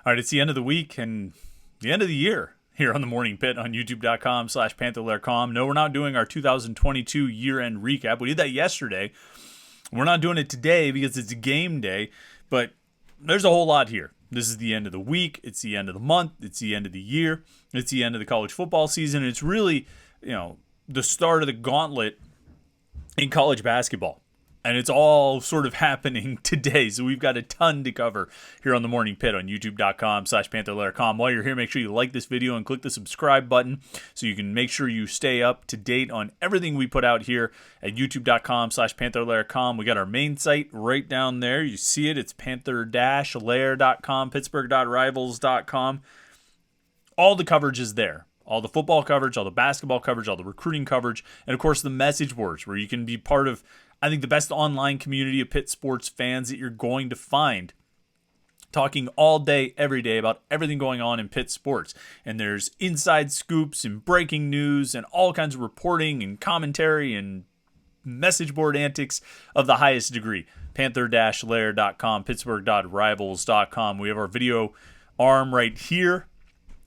All right, it's the end of the week and the end of the year here on the Morning Pitt on youtube.com/Panther-Lair.com. No, we're not doing our 2022 year-end recap. We did that yesterday. We're not doing it today because it's game day, but there's a whole lot here. This is the end of the week. It's the end of the month. It's the end of the year. It's the end of the college football season. It's really, the start of the gauntlet in college basketball. And it's all sort of happening today. So we've got a ton to cover here on the Morning Pitt on youtube.com/Panther-Lair.com. While you're here, make sure you like this video and click the subscribe button so you can make sure you stay up to date on everything we put out here at youtube.com/Panther-Lair.com. We got our main site right down there. You see it. It's Panther-Lair.com, Pittsburgh.rivals.com. All the coverage is there. All the football coverage, all the basketball coverage, all the recruiting coverage, and of course the message boards where you can be part of, I think, the best online community of Pitt sports fans that you're going to find, talking all day, every day about everything going on in Pitt sports. And there's inside scoops and breaking news and all kinds of reporting and commentary and message board antics of the highest degree. Panther-Lair.com, Pittsburgh.rivals.com. We have our video arm right here,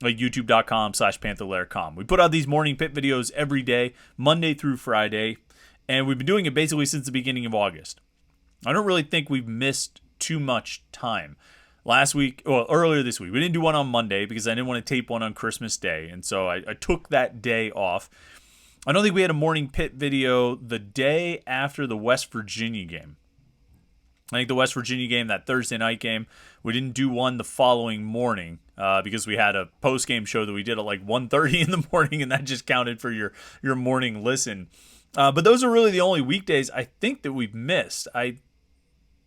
like youtube.com/Panther-Lair.com. We put out these Morning Pitt videos every day, Monday through Friday. And we've been doing it basically since the beginning of August. I don't really think we've missed too much time. Earlier this week, we didn't do one on Monday because I didn't want to tape one on Christmas Day. And so I took that day off. I don't think we had a Morning Pitt video the day after the West Virginia game. I think the West Virginia game, that Thursday night game, we didn't do one the following morning because we had a post-game show that we did at like 1:30 in the morning, and that just counted for your morning listen. But those are really the only weekdays I think that we've missed. I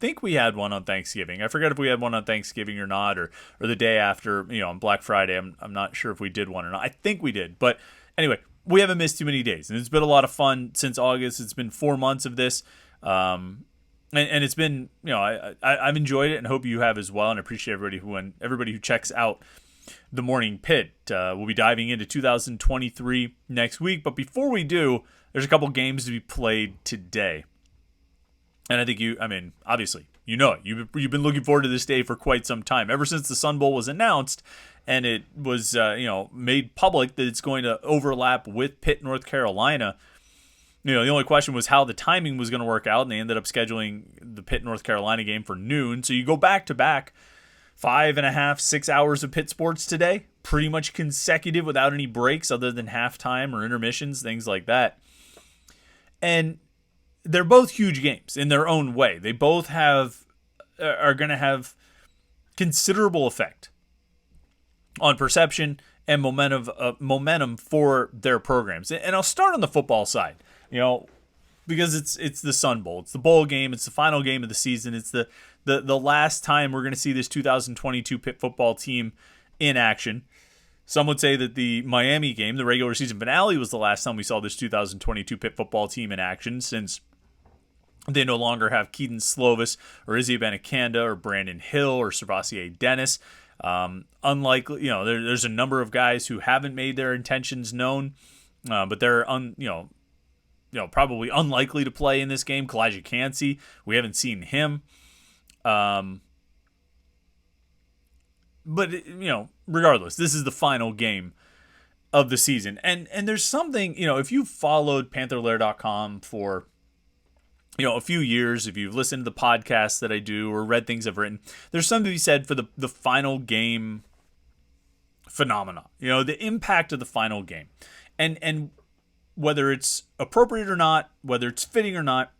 think we had one on Thanksgiving. I forget if we had one on Thanksgiving or not, or the day after, on Black Friday. I'm not sure if we did one or not. I think we did. But anyway, we haven't missed too many days. And it's been a lot of fun since August. It's been 4 months of this. And it's been, I've enjoyed it and hope you have as well. And I appreciate everybody who checks out the Morning Pitt. We'll be diving into 2023 next week. But before we do, there's a couple games to be played today. And I think obviously, you know it. You've been looking forward to this day for quite some time. Ever since the Sun Bowl was announced and it was, made public that it's going to overlap with Pitt, North Carolina. The only question was how the timing was going to work out, and they ended up scheduling the Pitt, North Carolina game for noon. So you go back to back 5.5, 6 hours of Pitt sports today, pretty much consecutive without any breaks other than halftime or intermissions, things like that. And they're both huge games in their own way. They both are going to have considerable effect on perception and momentum for their programs. And I'll start on the football side, because it's the Sun Bowl. It's the bowl game. It's the final game of the season. It's the last time we're going to see this 2022 Pitt football team in action. Some would say that the Miami game, the regular season finale, was the last time we saw this 2022 Pitt football team in action, since they no longer have Keaton Slovis or Izzy Abanikanda or Brandon Hill or Servassier Dennis. Unlikely, there's a number of guys who haven't made their intentions known, but they're probably unlikely to play in this game. Kalijah Cansey, we haven't seen him. But, regardless, this is the final game of the season. And there's something, if you've followed Panther-Lair.com for, a few years, if you've listened to the podcasts that I do or read things I've written, there's something to be said for the final game phenomena, the impact of the final game. And whether it's appropriate or not, whether it's fitting or not,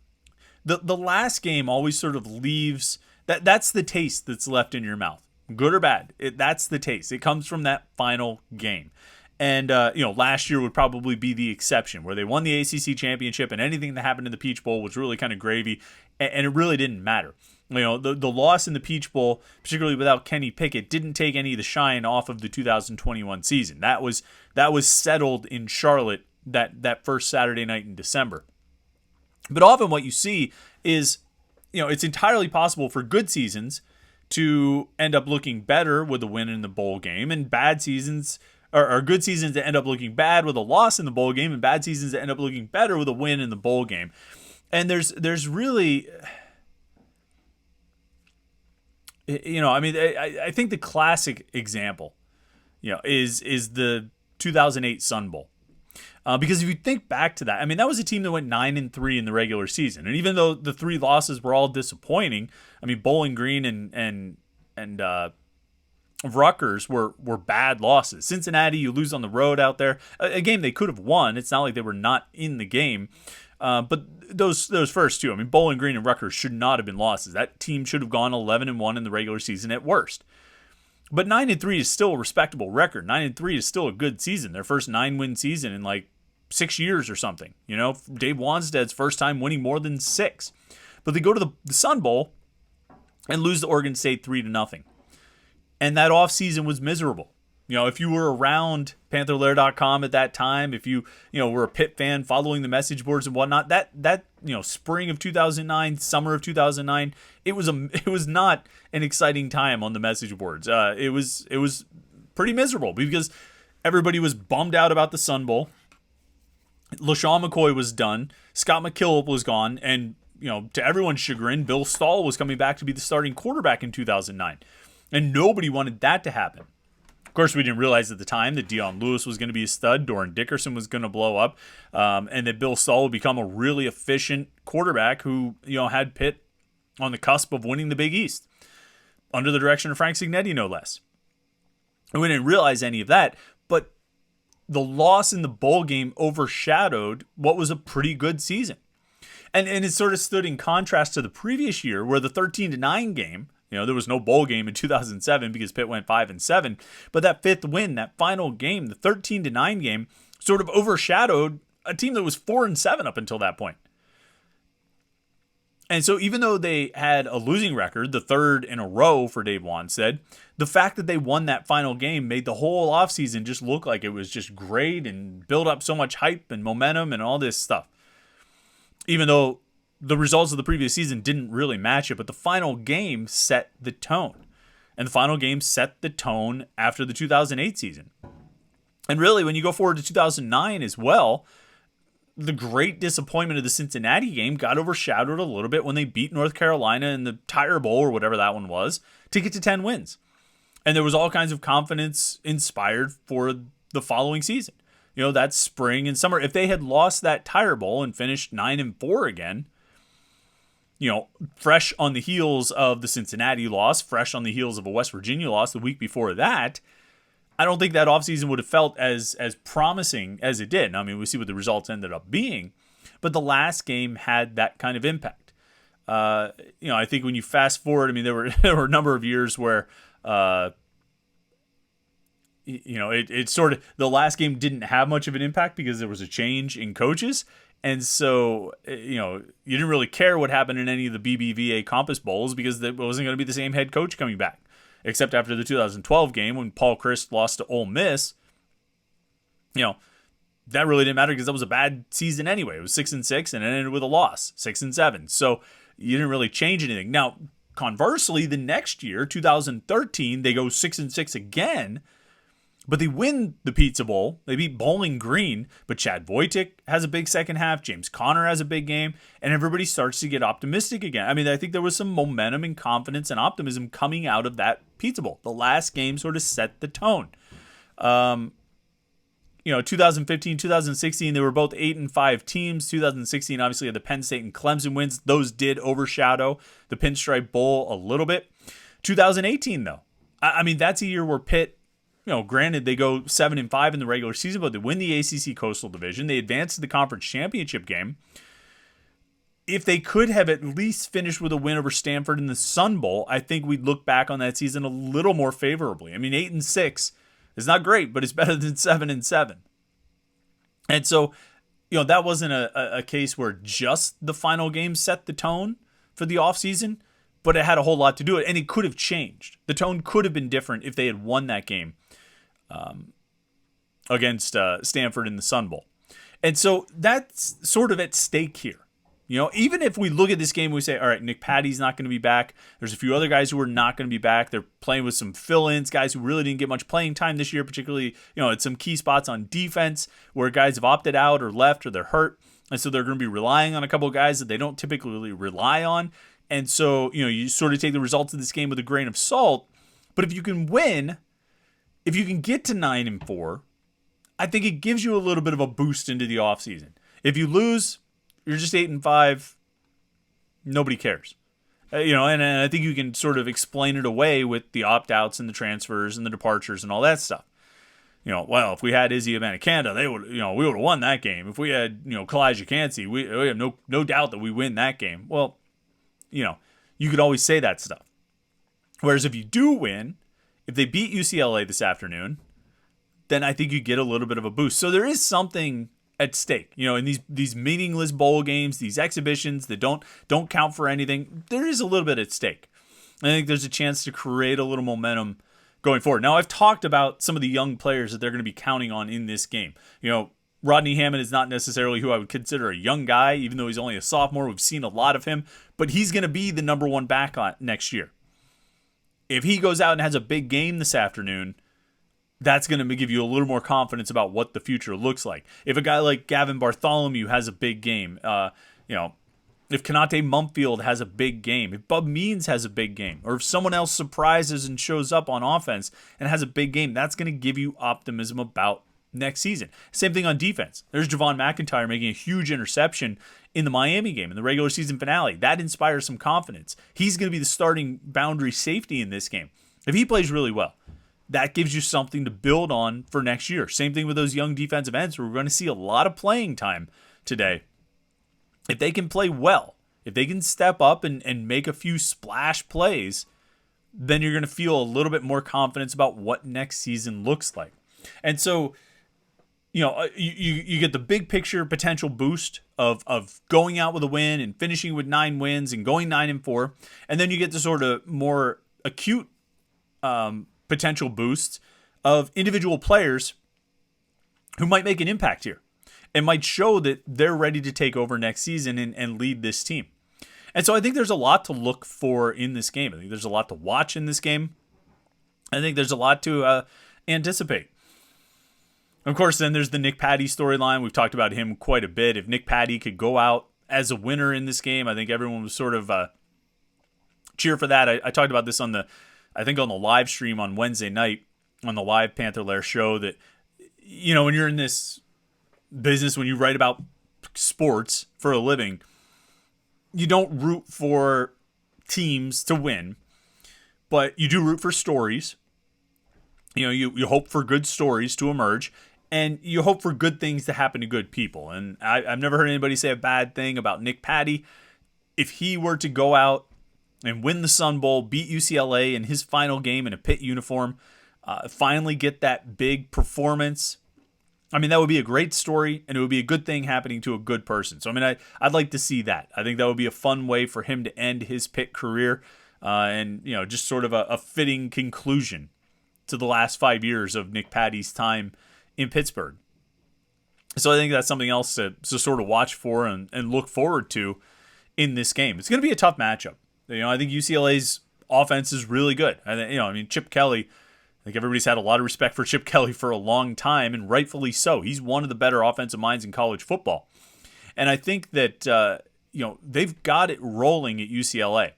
the last game always sort of leaves, that's the taste that's left in your mouth. Good or bad, that's the taste. It comes from that final game. And, last year would probably be the exception, where they won the ACC championship and anything that happened in the Peach Bowl was really kind of gravy, and it really didn't matter. The loss in the Peach Bowl, particularly without Kenny Pickett, didn't take any of the shine off of the 2021 season. That was settled in Charlotte that first Saturday night in December. But often what you see is, it's entirely possible for good seasons to end up looking better with a win in the bowl game, and bad seasons or good seasons that end up looking bad with a loss in the bowl game, and bad seasons that end up looking better with a win in the bowl game. And there's really I think the classic example, is the 2008 Sun Bowl. Because if you think back to that, I mean, that was a team that went 9-3 in the regular season, and even though the 3 losses were all disappointing, I mean, Bowling Green and Rutgers were bad losses. Cincinnati, you lose on the road out there, a game they could have won. It's not like they were not in the game, but those first 2, I mean, Bowling Green and Rutgers should not have been losses. That team should have gone 11-1 in the regular season at worst. But 9-3 is still a respectable record. 9-3 is still a good season. Their first 9-win season in like 6 years or something. Dave Wanstead's first time winning more than 6. But they go to the Sun Bowl and lose to Oregon State 3-0. And that offseason was miserable. If you were around Panther-Lair.com at that time, if you were a Pitt fan following the message boards and whatnot, that spring of 2009, summer of 2009, it was not an exciting time on the message boards. It was pretty miserable because everybody was bummed out about the Sun Bowl. LaShawn McCoy was done. Scott McKillop was gone, and to everyone's chagrin, Bill Stahl was coming back to be the starting quarterback in 2009, and nobody wanted that to happen. Of course, we didn't realize at the time that Dion Lewis was going to be a stud, Doran Dickerson was going to blow up, and that Bill Stahl would become a really efficient quarterback who had Pitt on the cusp of winning the Big East under the direction of Frank Cignetti, no less. And we didn't realize any of that, but the loss in the bowl game overshadowed what was a pretty good season. And it sort of stood in contrast to the previous year where the 13-9 game, there was no bowl game in 2007 because Pitt went 5-7, but that 5th win, that final game, the 13-9 game, sort of overshadowed a team that was 4-7 up until that point. And so even though they had a losing record, the 3rd in a row for Dave Wanstead, the fact that they won that final game made the whole offseason just look like it was just great and build up so much hype and momentum and all this stuff. Even though the results of the previous season didn't really match it, but the final game set the tone. And the final game set the tone after the 2008 season. And really, when you go forward to 2009 as well, the great disappointment of the Cincinnati game got overshadowed a little bit when they beat North Carolina in the Tire Bowl or whatever that one was to get to 10 wins. And there was all kinds of confidence inspired for the following season. That spring and summer. If they had lost that Tire Bowl and finished 9-4 again, fresh on the heels of the Cincinnati loss, fresh on the heels of a West Virginia loss the week before that, I don't think that offseason would have felt as promising as it did. I mean, we see what the results ended up being, but the last game had that kind of impact. I think when you fast forward, I mean, there were a number of years where, it sort of, the last game didn't have much of an impact because there was a change in coaches. And so, you didn't really care what happened in any of the BBVA Compass Bowls because it wasn't going to be the same head coach coming back. Except after the 2012 game when Paul Chryst lost to Ole Miss, that really didn't matter because that was a bad season anyway. It was 6-6 and it ended with a loss, 6-7. So you didn't really change anything. Now, conversely, the next year, 2013, they go 6-6 again, but they win the Pizza Bowl. They beat Bowling Green, but Chad Wojcik has a big second half. James Conner has a big game, and everybody starts to get optimistic again. I mean, I think there was some momentum and confidence and optimism coming out of that Pizza Bowl. The last game sort of set the tone. 2015, 2016, they were both 8-5 teams. 2016, obviously, had the Penn State and Clemson wins. Those did overshadow the Pinstripe Bowl a little bit. 2018, though, I mean, that's a year where Pitt, granted, they go 7-5 in the regular season, but they win the ACC Coastal Division. They advance to the conference championship game. If they could have at least finished with a win over Stanford in the Sun Bowl, I think we'd look back on that season a little more favorably. I mean, 8-6 is not great, but it's better than 7-7. And so, that wasn't a case where just the final game set the tone for the offseason, but it had a whole lot to do with it, and it could have changed. The tone could have been different if they had won that game against Stanford in the Sun Bowl. And so that's sort of at stake here. Even if we look at this game, we say, all right, Nick Patty's not going to be back. There's a few other guys who are not going to be back. They're playing with some fill-ins, guys who really didn't get much playing time this year, particularly, at some key spots on defense where guys have opted out or left or they're hurt. And so they're going to be relying on a couple of guys that they don't typically rely on. And so, you sort of take the results of this game with a grain of salt. But if you can win, if you can get to 9-4, I think it gives you a little bit of a boost into the offseason. If you lose, you're just 8-5. Nobody cares. And I think you can sort of explain it away with the opt-outs and the transfers and the departures and all that stuff. Well, if we had Izzy Abanikanda, we would have won that game. If we had, Kalijah Cansey, we have no doubt that we win that game. Well, you could always say that stuff. Whereas if you do win, if they beat UCLA this afternoon, then I think you get a little bit of a boost. So there is something at stake, in these meaningless bowl games, these exhibitions that don't count for anything. There is a little bit at stake. I think there's a chance to create a little momentum going forward. Now, I've talked about some of the young players that they're going to be counting on in this game. Rodney Hammond is not necessarily who I would consider a young guy, even though he's only a sophomore. We've seen a lot of him, but he's going to be the number one back on next year. If he goes out and has a big game this afternoon, that's going to give you a little more confidence about what the future looks like. If a guy like Gavin Bartholomew has a big game, if Konate Mumfield has a big game, if Bub Means has a big game, or if someone else surprises and shows up on offense and has a big game, that's going to give you optimism about next season. Same thing on defense. There's Javon McIntyre making a huge interception in the Miami game, in the regular season finale. That inspires some confidence. He's going to be the starting boundary safety in this game. If he plays really well, that gives you something to build on for next year. Same thing with those young defensive ends where we're going to see a lot of playing time today. If they can play well, if they can step up and make a few splash plays, then you're going to feel a little bit more confidence about what next season looks like. And so, you get the big picture potential boost of going out with a win and finishing with 9 wins and going 9-4. And then you get the sort of more acute potential boosts of individual players who might make an impact here and might show that they're ready to take over next season and lead this team. And so I think there's a lot to look for in this game. I think there's a lot to watch in this game. I think there's a lot to anticipate. Of course, then there's the Nick Patty storyline. We've talked about him quite a bit. If Nick Patty could go out as a winner in this game, I think everyone was sort of cheer for that. I talked about this on the live stream on Wednesday night on the live Panther-Lair show that, when you're in this business, when you write about sports for a living, you don't root for teams to win, but you do root for stories. You hope for good stories to emerge, and you hope for good things to happen to good people. And I've never heard anybody say a bad thing about Nick Patty. If he were to go out and win the Sun Bowl, beat UCLA in his final game in a Pitt uniform, finally get that big performance, that would be a great story, and it would be a good thing happening to a good person. So, I'd like to see that. I think that would be a fun way for him to end his Pitt career, and just sort of a fitting conclusion to the last 5 years of Nick Patty's time in Pittsburgh. So I think that's something else to sort of watch for and look forward to in this game. It's going to be a tough matchup. I think UCLA's offense is really good. Chip Kelly, I think everybody's had a lot of respect for Chip Kelly for a long time, and rightfully so. He's one of the better offensive minds in college football. And I think that, they've got it rolling at UCLA.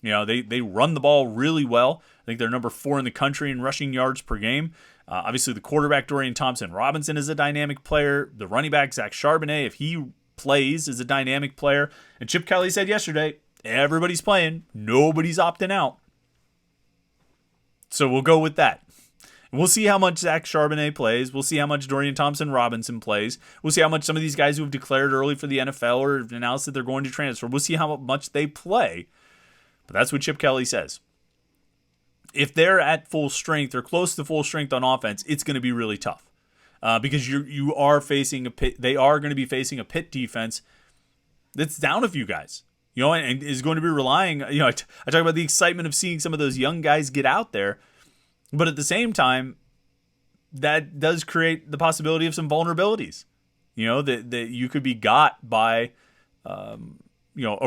They run the ball really well. I think they're number 4 in the country in rushing yards per game. Obviously, the quarterback, Dorian Thompson-Robinson, is a dynamic player. The running back, Zach Charbonnet, if he plays, is a dynamic player. And Chip Kelly said yesterday, everybody's playing. Nobody's opting out. So we'll go with that. We'll see how much Zach Charbonnet plays. We'll see how much Dorian Thompson-Robinson plays. We'll see how much some of these guys who have declared early for the NFL or announced that they're going to transfer, we'll see how much they play. But that's what Chip Kelly says. If they're at full strength or close to full strength on offense, it's going to be really tough because you are facing a Pitt. They are going to be facing a Pitt defense that's down a few guys, and is going to be relying. I talk about the excitement of seeing some of those young guys get out there, but at the same time, that does create the possibility of some vulnerabilities. That you could be got by, a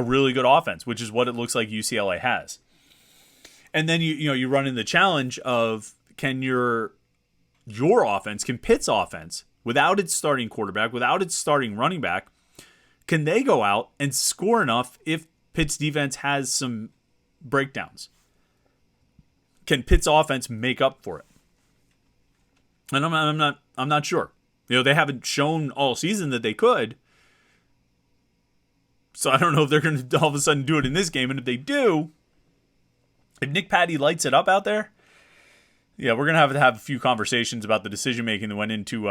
really good offense, which is what it looks like UCLA has. And then you run into the challenge of can your offense, can Pitt's offense, without its starting quarterback, without its starting running back, can they go out and score enough if Pitt's defense has some breakdowns. Can Pitt's offense make up for it? And I'm not sure. They haven't shown all season that they could. So I don't know if they're going to all of a sudden do it in this game. And if they do, if Nick Patty lights it up out there, yeah, we're going to have a few conversations about the decision making that went into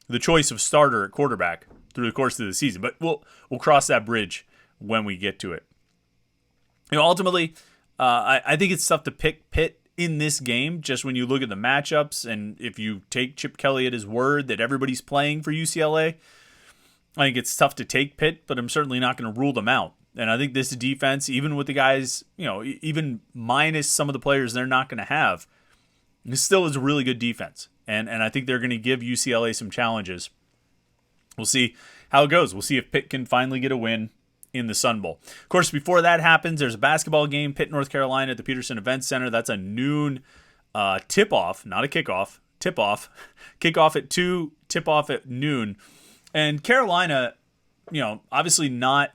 the choice of starter at quarterback through the course of the season. But we'll cross that bridge when we get to it. Ultimately, I think it's tough to pick Pitt in this game, just when you look at the matchups, and if you take Chip Kelly at his word that everybody's playing for UCLA, I think it's tough to take Pitt, but I'm certainly not going to rule them out. And I think this defense, even with the guys, even minus some of the players they're not going to have, this still is a really good defense. And I think they're going to give UCLA some challenges. We'll see how it goes. We'll see if Pitt can finally get a win in the Sun Bowl. Of course, before that happens, there's a basketball game, Pitt, North Carolina at the Peterson Event Center. That's a noon tip-off, not a kickoff, tip-off. Kickoff at 2, tip-off at noon. And Carolina, obviously not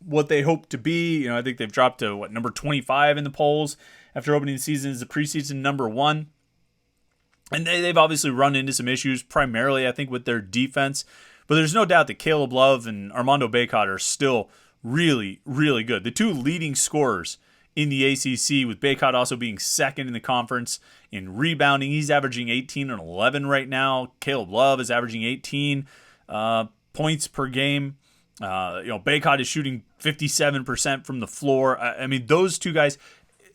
what they hope to be. I think they've dropped to, number 25 in the polls after opening the season as the preseason number 1. And they've obviously run into some issues, primarily, I think, with their defense. But there's no doubt that Caleb Love and Armando Bacot are still really, really good. The two leading scorers in the ACC, with Bacot also being second in the conference in rebounding. He's averaging 18 and 11 right now. Caleb Love is averaging 18 points per game. Bacot is shooting 57% from the floor. I mean, those two guys,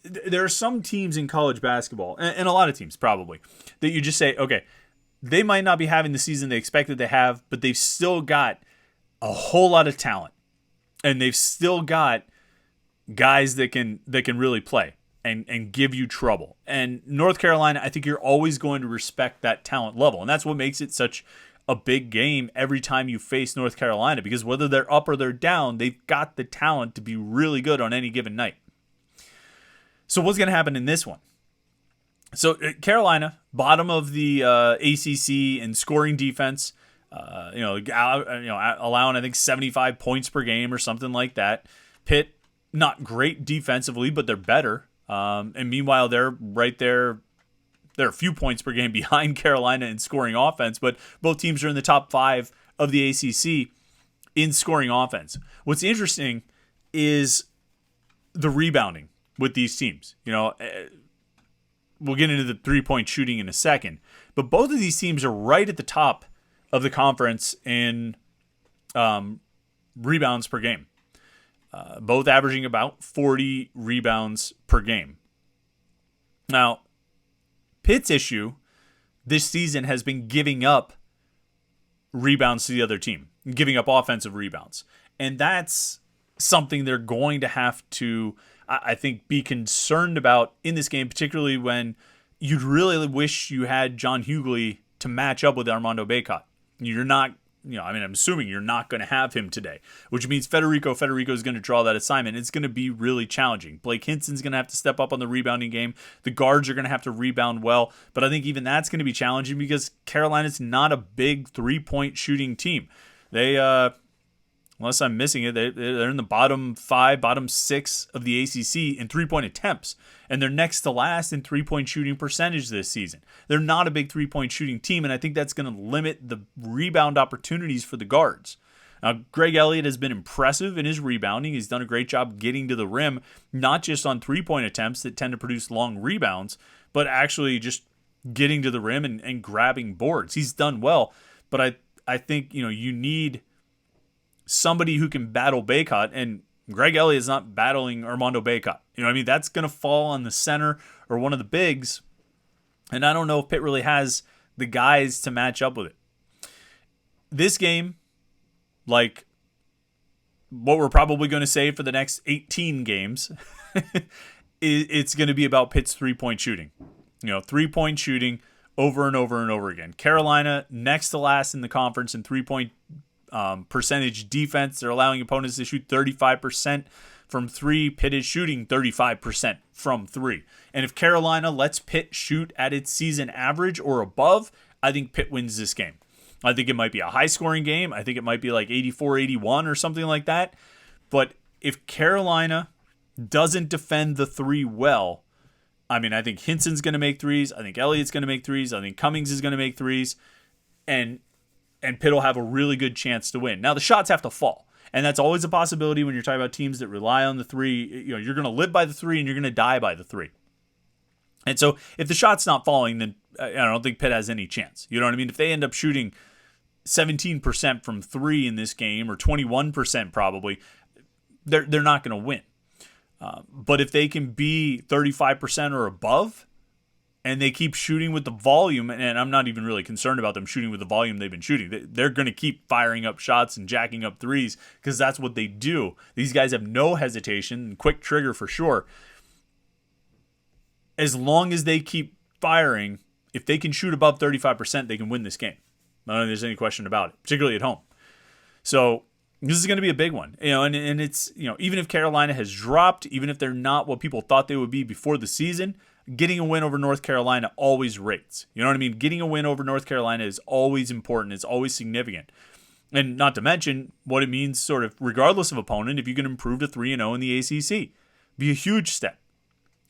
there are some teams in college basketball, and a lot of teams probably, that you just say, okay, they might not be having the season they expected to have, but they've still got a whole lot of talent. And they've still got guys that can really play and give you trouble. And North Carolina, I think you're always going to respect that talent level. And that's what makes it such a big game every time you face North Carolina, because whether they're up or they're down, they've got the talent to be really good on any given night. So what's going to happen in this one? So Carolina, bottom of the ACC in scoring defense, allowing I think 75 points per game or something like that. Pitt, not great defensively, but they're better. And meanwhile, they're right there. They're a few points per game behind Carolina in scoring offense, but both teams are in the top 5 of the ACC in scoring offense. What's interesting is the rebounding with these teams. We'll get into the three-point shooting in a second. But both of these teams are right at the top of the conference in rebounds per game. Both averaging about 40 rebounds per game. Now, Pitt's issue this season has been giving up rebounds to the other team, giving up offensive rebounds. And that's something they're going to have to, I think, be concerned about in this game, particularly when you'd really wish you had John Hughley to match up with Armando Bacot. You're not, I'm assuming you're not going to have him today, which means Federico is going to draw that assignment. It's going to be really challenging. Blake Hinson's going to have to step up on the rebounding game. The guards are going to have to rebound well, but I think even that's going to be challenging because Carolina's not a big three-point shooting team. They, unless I'm missing it, they're in the bottom 5, bottom 6 of the ACC in three-point attempts, and they're next to last in three-point shooting percentage this season. They're not a big three-point shooting team, and I think that's going to limit the rebound opportunities for the guards. Now, Greg Elliott has been impressive in his rebounding. He's done a great job getting to the rim, not just on three-point attempts that tend to produce long rebounds, but actually just getting to the rim and grabbing boards. He's done well, but I think you need somebody who can battle Bacot, and Greg Elliott is not battling Armando Bacot. That's going to fall on the center or one of the bigs, and I don't know if Pitt really has the guys to match up with it. This game, like what we're probably going to say for the next 18 games, it's going to be about Pitt's three-point shooting. Three-point shooting over and over and over again. Carolina, next to last in the conference in three-point percentage defense. They're allowing opponents to shoot 35% from 3. Pitt is shooting 35% from 3. And if Carolina lets Pitt shoot at its season average or above, I think Pitt wins this game. I think it might be a high-scoring game. I think it might be like 84-81 or something like that. But if Carolina doesn't defend the three well, I mean, I think Hinson's going to make threes. I think Elliott's going to make threes. I think Cummings is going to make threes. And Pitt will have a really good chance to win. Now, the shots have to fall. And that's always a possibility when you're talking about teams that rely on the three. You know, you're going to live by the three and you're going to die by the three. And so if the shot's not falling, then I don't think Pitt has any chance. You know what I mean? If they end up shooting 17% from three in this game, or 21% probably, they're not going to win. But if they can be 35% or above, and they keep shooting with the volume, and I'm not even really concerned about them shooting with the volume they've been shooting. They're going to keep firing up shots and jacking up threes because that's what they do. These guys have no hesitation, quick trigger for sure. As long as they keep firing, if they can shoot above 35%, they can win this game. I don't think there's any question about it, particularly at home. So this is going to be a big one, and it's, even if Carolina has dropped, even if they're not what people thought they would be before the season, getting a win over North Carolina always rates. You know what I mean? Getting a win over North Carolina is always important. It's always significant. And not to mention what it means sort of regardless of opponent, if you can improve to 3-0 in the ACC. Be a huge step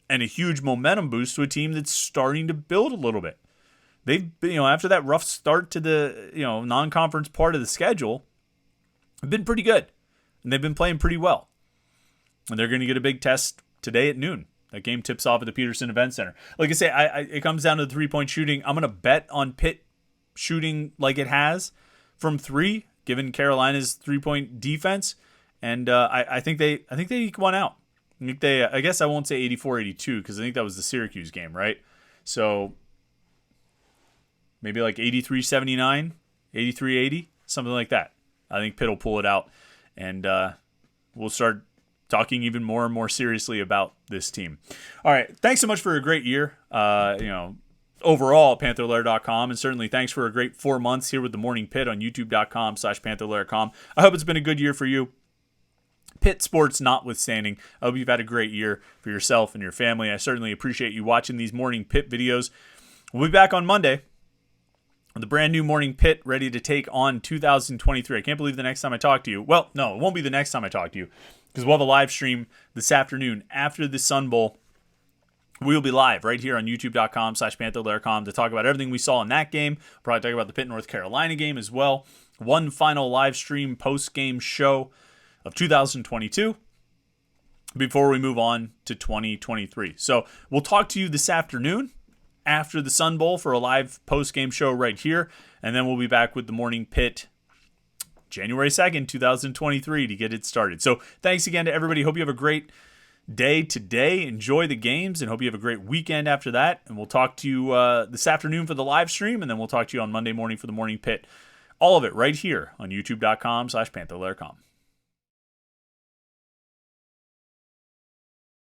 and a huge momentum boost to a team that's starting to build a little bit. They've, after that rough start to the, non-conference part of the schedule, have been pretty good. And they've been playing pretty well. And they're going to get a big test today at noon. That game tips off at the Peterson Event Center. Like I say, it comes down to the three-point shooting. I'm going to bet on Pitt shooting like it has from three, given Carolina's three-point defense. And I think they eke one out. I guess I won't say 84-82 because I think that was the Syracuse game, right? So maybe like 83-79, 83-80, something like that. I think Pitt will pull it out, and we'll start talking even more and more seriously about this team. All right, thanks so much for a great year, overall at Panther-Lair.com, and certainly thanks for a great 4 months here with the Morning Pitt on YouTube.com/Panther-Lair.com. I hope it's been a good year for you. Pitt sports notwithstanding, I hope you've had a great year for yourself and your family. I certainly appreciate you watching these Morning Pitt videos. We'll be back on Monday with the brand new Morning Pitt ready to take on 2023. I can't believe the next time I talk to you. Well, no, it won't be the next time I talk to you because we'll have a live stream this afternoon after the Sun Bowl. We'll be live right here on YouTube.com/Panther-Lair.com to talk about everything we saw in that game. We'll probably talk about the Pitt North Carolina game as well. One final live stream post-game show of 2022 before we move on to 2023. So we'll talk to you this afternoon after the Sun Bowl for a live post-game show right here. And then we'll be back with the Morning Pitt January 2nd, 2023 to get it started. So thanks again to everybody. Hope you have a great day today. Enjoy the games and hope you have a great weekend after that. And we'll talk to you this afternoon for the live stream. And then we'll talk to you on Monday morning for the Morning Pitt. All of it right here on YouTube.com/Panther-Lair.com.